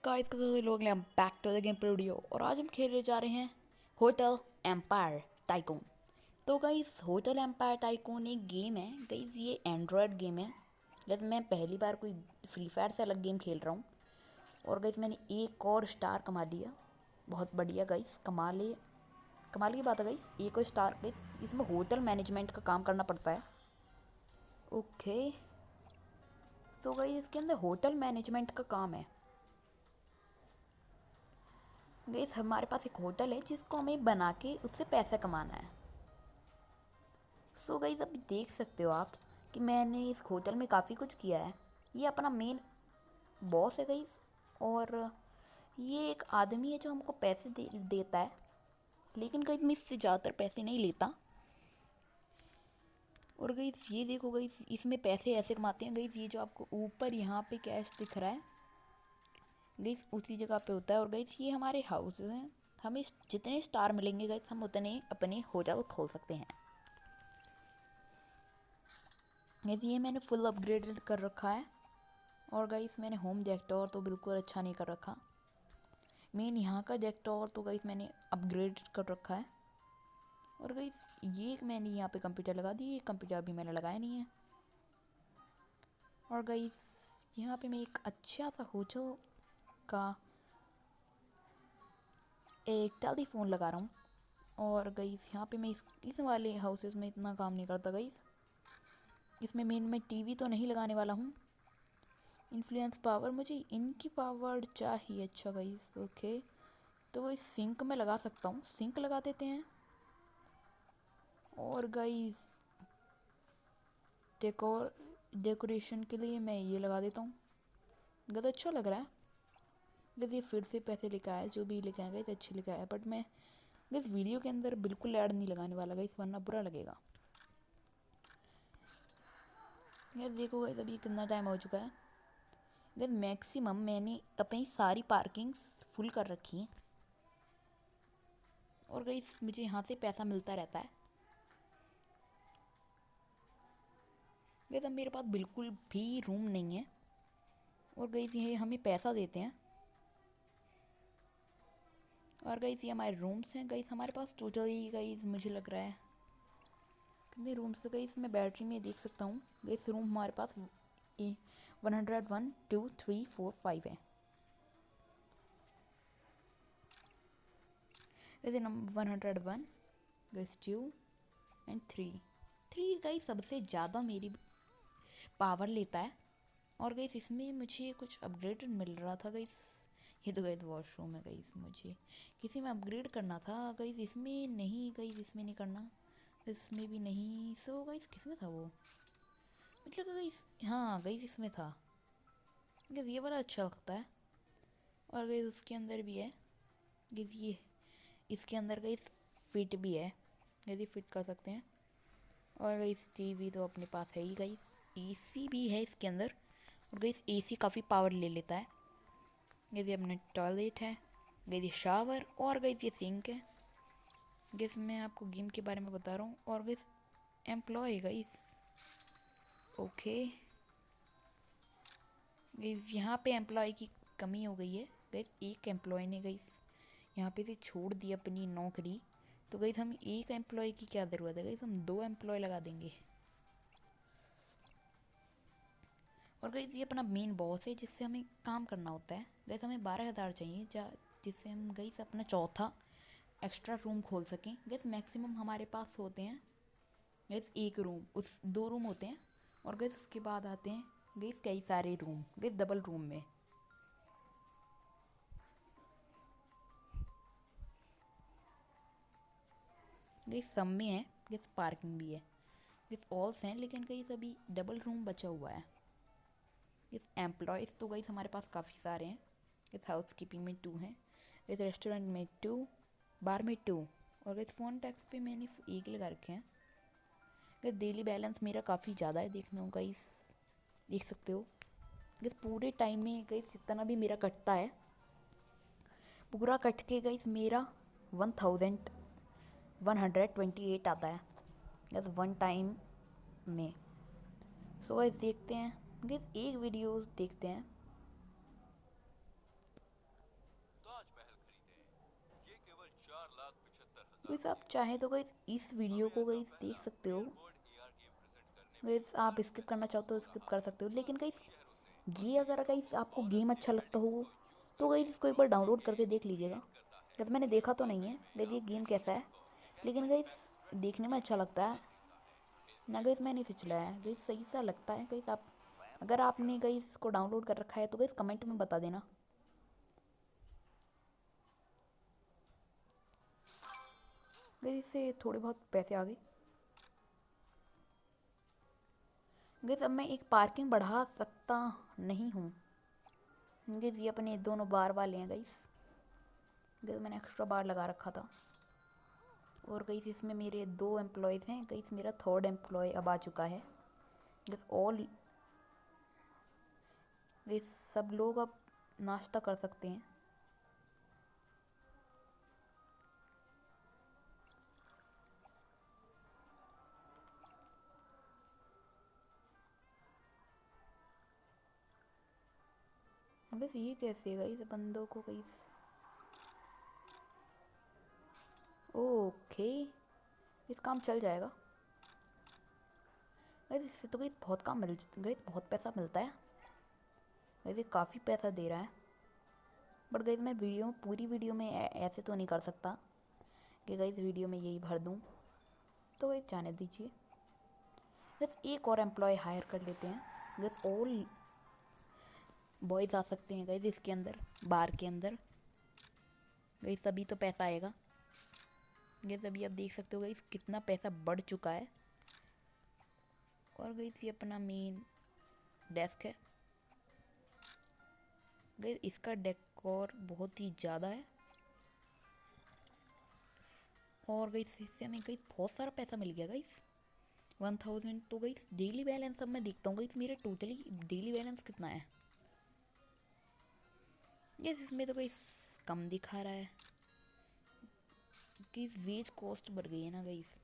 Guys के साथ लोग हम back to the game video और आज हम खेलने जा रहे हैं होटल एम्पायर टाइकून। तो गाइस होटल एम्पायर टाइकून एक गेम है गाइस, ये एंड्रॉयड गेम है। जब मैं पहली बार कोई फ्री फायर से अलग गेम खेल रहा हूँ और गाइस मैंने एक और स्टार कमा लिया। बहुत बढ़िया गाइस, कमाल की बात है गाइस, एक और स्टार। गाइस इसमें होटल मैनेजमेंट का काम करना पड़ता है। ओके, तो गाइस इसके अंदर होटल मैनेजमेंट का काम है। गाइस हमारे पास एक होटल है जिसको हमें बना के उससे पैसा कमाना है। सो गाइस अभी देख सकते हो आप कि मैंने इस होटल में काफ़ी कुछ किया है। ये अपना मेन बॉस है गाइस, और ये एक आदमी है जो हमको पैसे देता है, लेकिन गाइस मैं इससे ज़्यादातर पैसे नहीं लेता। और गाइस ये देखो गाइस, इसमें पैसे ऐसे कमाते हैं गाइस, ये जो आपको ऊपर यहाँ पे कैश दिख रहा है गाइस उसी जगह पे होता है। और गाइस ये हमारे हाउस हैं, हमें जितने स्टार मिलेंगे गाइस हम उतने अपने होटल खोल सकते हैं। ये मैंने फुल अपग्रेडेड कर रखा है। और गाइस मैंने होम डेकोर तो बिल्कुल अच्छा नहीं कर रखा। मेन यहाँ का डेकोर तो गाइस मैंने अपग्रेड कर रखा है। और गाइस ये मैंने यहाँ पे कंप्यूटर लगा दी, ये कंप्यूटर अभी मैंने लगाया नहीं है। और गाइस यहाँ पे मैं एक अच्छा सा होटल का एक टेलीफोन लगा रहा हूँ। और गाइस यहाँ पे मैं इस वाले हाउसेस में इतना काम नहीं करता गाइस। इसमें मेन मैं टीवी तो नहीं लगाने वाला हूँ। इन्फ्लुएंस पावर, मुझे इनकी पावर चाहिए। अच्छा गाइस ओके, तो वो सिंक में लगा सकता हूँ, सिंक लगा देते हैं। और गाइस डेकोरेशन के लिए मैं ये लगा देता हूँ। गद अच्छा लग रहा है। गद ये फिर से पैसे लेके आया, जो भी लेके आया गई अच्छे लेके आया, बट मैं इस वीडियो के अंदर बिल्कुल ऐड नहीं लगाने वाला गई, वरना बुरा लगेगा। यार देखो गाइस अभी कितना टाइम हो चुका है। गाइस मैक्सिमम मैंने अपनी सारी पार्किंग्स फुल कर रखी हैं। और गाइस मुझे यहाँ से पैसा मिलता रहता है। गाइस अब मेरे पास बिल्कुल भी रूम नहीं है, और गाइस ये हमें पैसा देते हैं। और गाइस ये हमारे रूम्स हैं। गाइस हमारे पास टोटली गाइस मुझे लग रहा है कितने रूम्स है गाइस, मैं बैटरी में देख सकता हूँ। गाइस रूम हमारे पास 101 2 3 4 5 है। Guys number 101, guys 2 and 3। Three guys सबसे ज़्यादा मेरी पावर लेता है। और गाइस इसमें मुझे कुछ अपग्रेड मिल रहा था गाइस। ये तो गाइस वॉशरूम है गाइस, मुझे किसी में अपग्रेड करना था गाइस, इसमें नहीं गाइस, इसमें नहीं करना, इसमें भी नहीं। सो गाइस किसमें था वो, मतलब गाइस हाँ गाइस इसमें था गाइस, ये बड़ा अच्छा लगता है। और गाइस उसके अंदर भी है गाइस, ये इसके अंदर गाइस फिट भी है गाइस, ये फिट कर सकते हैं। और गाइस टीवी तो अपने पास है ही गाइस, एसी भी है इसके अंदर। और गाइस एसी काफ़ी पावर ले लेता है। ये अपना टॉयलेट है गाइस, ये शावर, और गाइस ये सिंक है। गाइस मैं आपको गेम के बारे में बता रहा हूँ। और guys employ guys okay, guys यहाँ पे एम्प्लॉय की कमी हो गई है गाइस, एक एम्प्लॉय ने गाइस यहाँ पे से छोड़ दी अपनी नौकरी। तो गाइस हम एक एम्प्लॉय की क्या ज़रूरत है गाइस, हम दो एम्प्लॉय लगा देंगे। और गाइस ये अपना मेन बॉस है जिससे हमें काम करना होता है। गाइस हमें 12,000 चाहिए जिससे हम गाइस अपना चौथा एक्स्ट्रा रूम खोल सकें। गाइस मैक्सिमम हमारे पास होते हैं गाइस एक रूम, उस दो रूम होते हैं। और गाइस उसके बाद आते हैं गाइस कई सारे रूम गाइस डबल रूम में। गाइस सब में है गाइस, पार्किंग भी है गाइस, ऑल्स हैं, लेकिन गाइस अभी डबल रूम बचा हुआ है। इस एम्प्लॉयज़ तो गाइस हमारे पास काफ़ी सारे हैं। इस हाउस कीपिंग में 2 हैं, इस रेस्टोरेंट में 2, बार में 2। और इस फ़ोन टैक्स पे मैंने एक लगा रखे हैं। गाइस डेली बैलेंस मेरा काफ़ी ज़्यादा है, देखना हो गाइस, देख सकते हो। गाइस पूरे टाइम में गाइस जितना भी मेरा कटता है पूरा कट के गाइस मेरा 1128 आता है गाइस वन टाइम में। सो गाइस देखते हैं गाइस, एक वीडियोस देखते हैं। गाइस आप चाहें तो गाइस इस वीडियो को गाइस देख सकते हो। गाइस आप स्किप करना चाहते हो स्किप कर सकते हो, लेकिन गाइस ये अगर गाइस आपको गेम अच्छा लगता हो तो गाइस इसको एक बार डाउनलोड करके देख लीजिएगा। जब मैंने देखा तो नहीं है गाइस ये गेम कैसा है, लेकिन गाइस देखने में अच्छा लगता है ना गाइस। मैंने इसे चलाया है गाइस, सही सा लगता है गाइस। आप अगर आपने गाइस इसको डाउनलोड कर रखा है तो गाइस कमेंट में बता देना। गाइस इससे थोड़े बहुत पैसे आ गए गाइस। अब मैं एक पार्किंग बढ़ा सकता नहीं हूँ गाइस, ये अपने दोनों बार वाले हैं गाइस। गाइस मैंने एक्स्ट्रा बार लगा रखा था। और गाइस इसमें मेरे 2 एम्प्लॉयज़ हैं गाइस, मेरा 3rd एम्प्लॉय अब आ चुका है गाइस। ऑल गाइस सब लोग अब नाश्ता कर सकते हैं। गाइस ये कैसे गाइस बंदों को गाइस, ओके इस काम चल जाएगा गाइस। इससे तो गाइस बहुत काम मिल गाइस, बहुत पैसा मिलता है गाइस, ये काफ़ी पैसा दे रहा है। बट गाइस मैं पूरी वीडियो में ऐसे तो नहीं कर सकता कि गाइस वीडियो में यही भर दूँ, तो गाइस जाने दीजिए। बस एक और एम्प्लॉय हायर कर लेते हैं गाइस। ऑल बॉयज़ आ सकते हैं गाइस इसके अंदर, बार के अंदर गाइस, तभी तो पैसा आएगा गाइस। अभी आप देख सकते हो गाइस कितना पैसा बढ़ चुका है। और गाइस ये अपना मेन डेस्क है गाइस, इसका डेकोर बहुत ही ज़्यादा है। और गाइस इससे हमें गाइस बहुत सारा पैसा मिल गया गाइस, 1000। तो गाइस डेली बैलेंस अब मैं देखता हूँ गाइस मेरे टोटली डेली बैलेंस कितना है गाइस। इसमें तो गाइस कम दिखा रहा है कि वेज कॉस्ट बढ़ गई है ना गाइस।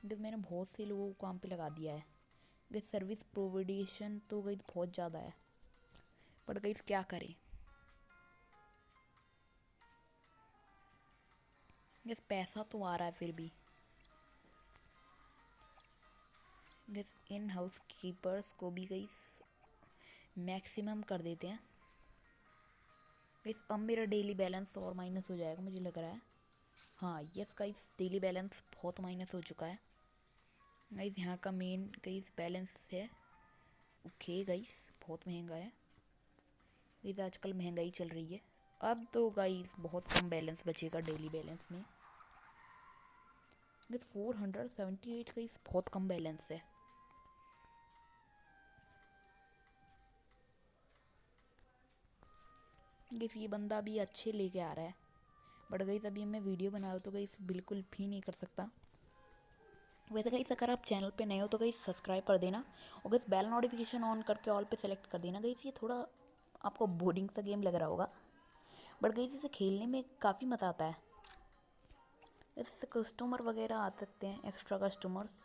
गाइस मैंने बहुत से लोगों को काम पे लगा दिया है गाइस। सर्विस प्रोविडेशन तो गाइस बहुत ज़्यादा है, पर गाइस क्या करें गाइस, पैसा तो आ रहा है फिर भी गाइस। इन हाउस कीपर्स को भी गाइस मैक्सिमम कर देते हैं गाइस। अब मेरा डेली बैलेंस और माइनस हो जाएगा मुझे लग रहा है। हाँ यस गाइस, डेली बैलेंस बहुत माइनस हो चुका है गाइस। यहाँ का मेन गाइस बैलेंस है ओके गाइस, बहुत महंगा है गाइस, आजकल महंगाई चल रही है। अब तो गाइस बहुत कम बैलेंस बचेगा डेली बैलेंस में गाइस। 478 गाइस बहुत कम बैलेंस है गाइस। ये बंदा भी अच्छे लेके आ रहा है, बट गाइस अभी मैं वीडियो बना रहा तो गाइस बिल्कुल भी नहीं कर सकता। वैसे गाइस अगर आप चैनल पे नए हो तो गाइस सब्सक्राइब कर देना, और गाइस बेल नोटिफिकेशन ऑन करके ऑल पे सेलेक्ट कर देना गाइस। ये थोड़ा आपको बोरिंग सा गेम लग रहा होगा, बट गाइस इसे खेलने में काफ़ी मज़ा आता है। इससे कस्टमर वगैरह आ सकते हैं, एक्स्ट्रा कस्टमर्स।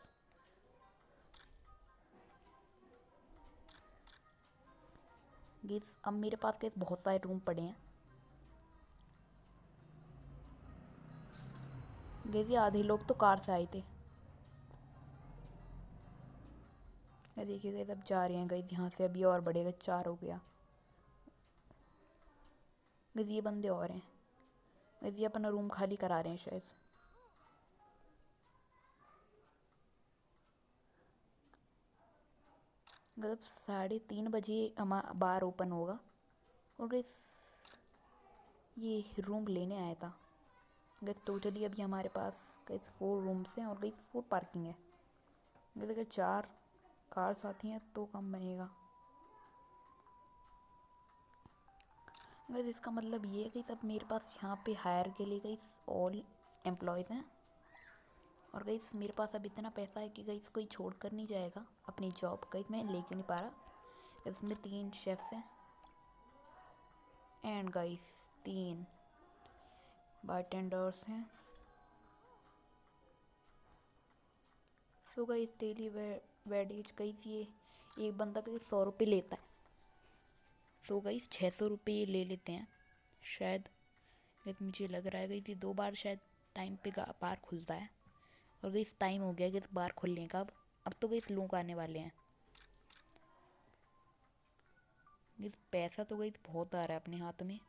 गाइस अब मेरे पास गाइस बहुत सारे रूम पड़े हैं गाइस। ये आधे लोग तो कार से आए थे। ये देखिए गाइस अब जा रहे हैं गाइस, यहाँ से अभी और बढ़ेगा, 4 हो गया गाइस। ये बंदे और हैं गाइस, ये अपना रूम खाली करा रहे हैं शायद। मतलब 3:30 बजे बार ओपन होगा। और गाइस ये रूम लेने आया था गाइस। टोटली अभी हमारे पास गाइस 4 रूम्स हैं और गाइस 4 पार्किंग है गाइस। अगर 4 कार्स आती हैं तो कम बनेगा गाइस। इसका मतलब ये है गाइस अब मेरे पास यहाँ पे हायर के लिए गाइस ऑल एम्प्लॉयज़ हैं। और गाइस मेरे पास अब इतना पैसा है कि गाइस कोई छोड़ कर नहीं जाएगा अपनी जॉब गाइस। मैं ले क्यों नहीं पा रहा। इसमें 3 शेफ्स हैं एंड गाइस 3 बारटेंडर्स हैं। सो गाइस डेली वेडेज गाइस ये एक बंदा गाइस 100 रुपये लेता है। सो गाइस 600 रुपये ले लेते हैं शायद गाइस, मुझे लग रहा है गाइस ये 2 बार शायद टाइम पे बार खुलता है। और गई टाइम हो गया कि बार खुलने का। अब तो गई लोग आने वाले हैं। ये पैसा तो गई बहुत आ रहा है अपने हाथ में।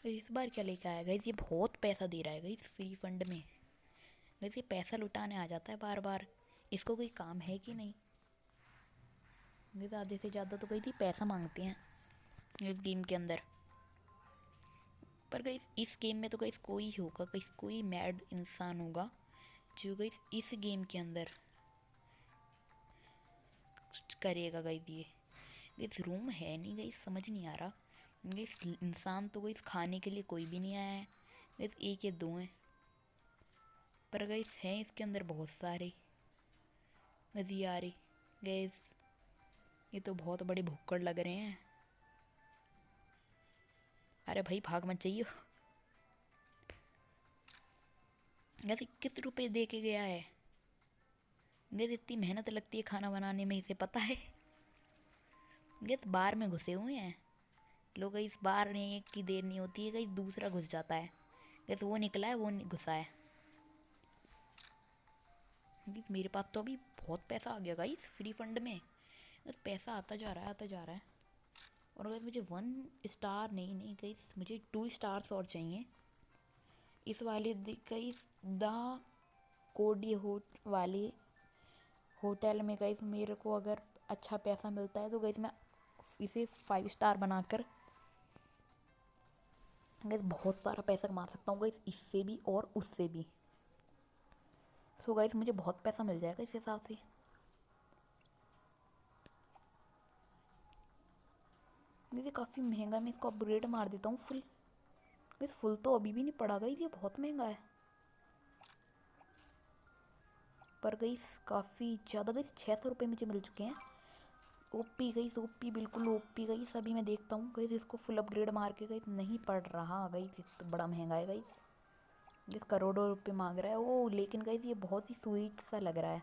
इस बार क्या लेके आया गई, ये बहुत पैसा दे रहा है गई फ्री फंड में। गई ये पैसा लुटाने आ जाता है बार बार। इसको कोई काम है कि नहीं। गई आधे से ज़्यादा तो गई थी पैसा मांगते हैं इस गेम के अंदर। पर गई इस गेम में तो गई कोई होगा, कोई मैड इंसान होगा जो गई इस गेम के अंदर करेगा। गई ये रूम है नहीं, गई समझ नहीं आ रहा। गई इंसान तो गई खाने के लिए कोई भी नहीं आया है। गई एक या दो हैं, पर गई हैं इसके अंदर बहुत सारे। गई आ रही गई, ये तो बहुत बड़े भुक्कड़ लग रहे हैं। अरे भाई भाग मत जाइए। गई 21 रुपये दे के गया है। गई इतनी मेहनत लगती है खाना बनाने में, इसे पता है। गई बार में घुसे हुए हैं लोग। इस बार में एक की देर नहीं होती है, कहीं दूसरा घुस जाता है। जैसे वो निकला है वो घुसा है। मेरे पास तो अभी बहुत पैसा आ गया गाइस फ्री फंड में। बस पैसा आता जा रहा है आता जा रहा है। और अगर मुझे 1 स्टार नहीं गाइस, मुझे 2 स्टार्स और चाहिए इस वाले गाइस द कोडी वाले होटल में। गाइस मेरे को अगर अच्छा पैसा मिलता है तो गाइस मैं इसे 5 स्टार बनाकर गाइस बहुत सारा पैसा कमा सकता हूँ गाइस, इससे भी और उससे भी। सो गाइस मुझे बहुत पैसा मिल जाएगा इस हिसाब से। ये काफ़ी महंगा, मैं इसको अपग्रेड मार देता हूँ फुल। गाइस फुल तो अभी भी नहीं पड़ा गाइस, ये बहुत महंगा है। पर गाइस काफ़ी ज़्यादा गाइस 600 रुपये मुझे मिल चुके हैं। ओपी गाइस, ओपी बिल्कुल ओपी गाइस। अभी मैं देखता हूँ गाइस इसको फुल अपग्रेड मार के। गाइस नहीं पड़ रहा गाइस, तो बड़ा महंगा है गाइस। ये करोड़ों रुपए मांग रहा है वो, लेकिन गाइस ये बहुत ही स्वीट सा लग रहा है।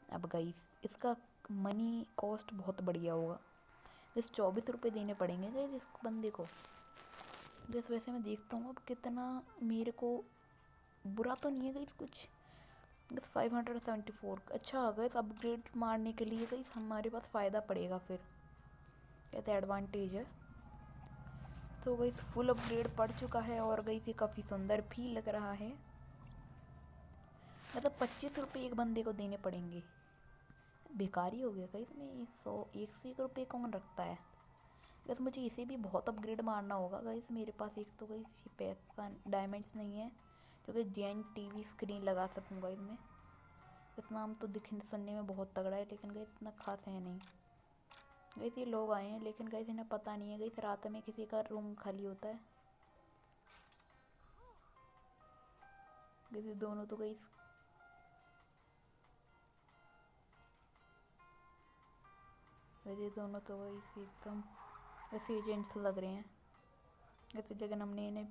अब गाइस इसका मनी कॉस्ट बहुत बढ़िया होगा। इस 24 रुपये देने पड़ेंगे गाइस इस बंदे को। बस वैसे मैं देखता हूँ अब कितना मेरे को बुरा तो नहीं है गाइस कुछ। बस 574। अच्छा गाइस अपग्रेड मारने के लिए गाइस हमारे पास फ़ायदा पड़ेगा फिर, कहते एडवांटेज है। तो गाइस फुल अपग्रेड पड़ चुका है और गाइस ये काफ़ी सुंदर भी लग रहा है। मतलब 25 रुपये एक बंदे को देने पड़ेंगे। बेकारी हो गया गाइस में 101 रुपये कौन रखता है। बस मुझे इसे भी बहुत अपग्रेड मारना होगा गाइस। मेरे पास एक तो गाइस ये पैसा डायमंड्स नहीं है क्योंकि जेन टीवी स्क्रीन लगा सकूँगा इसमें। इस नाम तो दिखने सुनने में बहुत तगड़ा है, लेकिन गाइस इतना खास है नहीं। गाइस ये लोग आए हैं लेकिन गाइस इन्हें पता नहीं है गाइस रात में किसी का रूम खाली होता है। गाइस ये दोनों तो गाइस ये दोनों तो गाइस एकदम ऐसे एजेंट्स लग रहे हैं ऐसे, लेकिन हमने इन्हें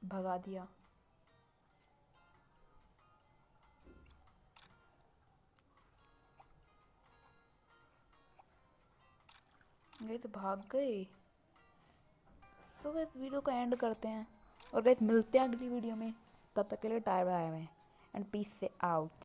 भगा दिया। ये तो भाग गए। सो गाइस वीडियो को एंड करते हैं और गाइस मिलते हैं अगली वीडियो में। तब तक के लिए टायर बाय बाय एंड पीस से आउट।